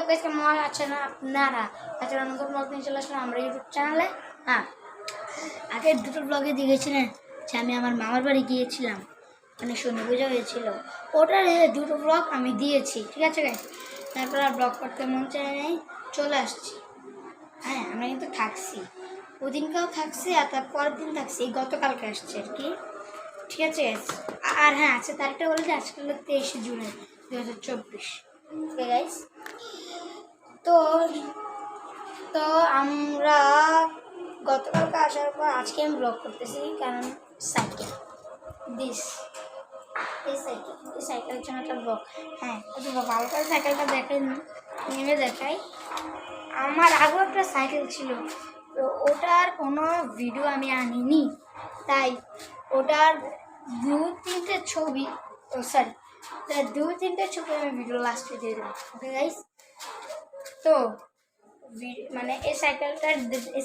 Guys কেমন আছেন আপনারা? আজকে নতুন ব্লগ নিয়ে চলে আসলাম আমরা ইউটিউব চ্যানেলে। হ্যাঁ, আগের দুটো ব্লগে দেখেছিলেন যে আমি আমার মামার বাড়ি গিয়েছিলাম, মানে শনি পূজা হয়েছিল। ওটার দুটো ব্লগ আমি দিয়েছি, ঠিক আছে গাইস। তারপর আর ব্লগ করতে মন চায় নাই, চলে আসছি। হ্যাঁ, আমরা কিন্তু থাকছি, ওদিনকেও থাকছি আর তার পরের দিন থাকছি, এই গতকালকে আসছে আর কি, ঠিক আছে গাইস। আর হ্যাঁ, আজকে তারিখটা বলে যে আজকে হলো 23 জুলাই 2024। ওকে গাইস, তো তো আমরা গতকালকে আসার পর আজকে আমি ব্লগ করতেছি, কারণ সাইকেল এই সাইকেলের জন্য একটা ব্লগ। হ্যাঁ, একটু ভালো করে সাইকেলটা দেখাই, নেমে দেখাই। আমার আগেও একটা সাইকেল ছিল, তো ওটার কোনো ভিডিও আমি আনিনি, তাই ওটার দু-তিনটে ছবি আমি ভিডিও লাস্টে দিয়ে দেবো। ওকে গাইস, তো মানে এই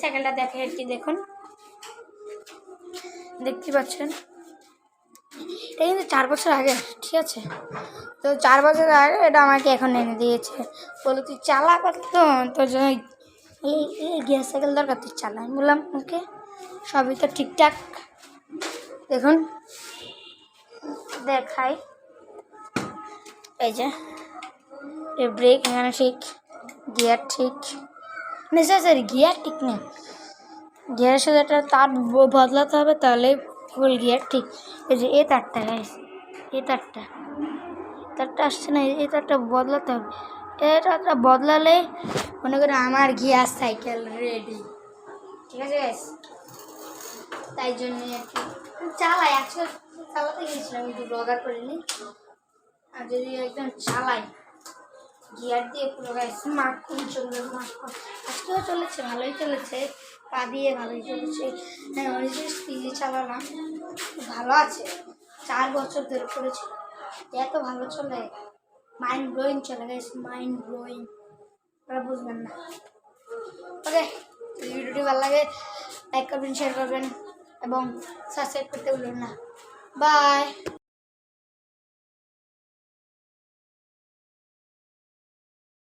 সাইকেলটা দেখে আর কি, দেখুন, দেখতে পাচ্ছেন এটা কিন্তু 4 বছর আগে, ঠিক আছে। তো 4 বছর আগে এটা আমাকে এখন এনে দিয়েছে, বলে তুই চালা কত, তোর জন্য এই গ্যাস সাইকেল দরকার, তুই চালা। আমি বললাম ওকে, সবই তো ঠিকঠাক। দেখুন দেখাই, এই যে ব্রেক এখানে ঠিক, গিয়ার ঠিক নেই, সরি গিয়ার ঠিক নেই, গিয়ারের সাথে একটা তার বদলাতে হবে, তাহলে ফুল গিয়ার ঠিক। এই যে এই তারটা গাইস, এই তারটা আসছে না, এই তারটা বদলাতে হবে। এই তারটা বদলালে মনে করে আমার গিয়ার সাইকেল রেডি, ঠিক আছে গাইস। তাই জন্যই আর কি চালাই, আজকে চালাতে গিয়েছিলাম, কিন্তু ব্লগার করিনি। আর যদি একদম চালাই গিয়ার দিয়ে পুরো গাইস স্মার্ট করে চলবে, আজকেও চলেছে, ভালোই চলেছে, পা দিয়ে ভালোই চলেছে। হ্যাঁ, অনেক স্পিডে চালালাম, ভালো আছে, 4 বছর ধরে করেছি, এত ভালো চলে, মাইন্ড ব্লোয়িং চলে গাইস, মাইন্ড ব্লোয়িং, আপনারা বুঝবেন না। ওকে, ভিডিওটি ভালো লাগে লাইক করবেন, শেয়ার করবেন এবং সাবস্ক্রাইব করতে ভুলবেন না। বাই।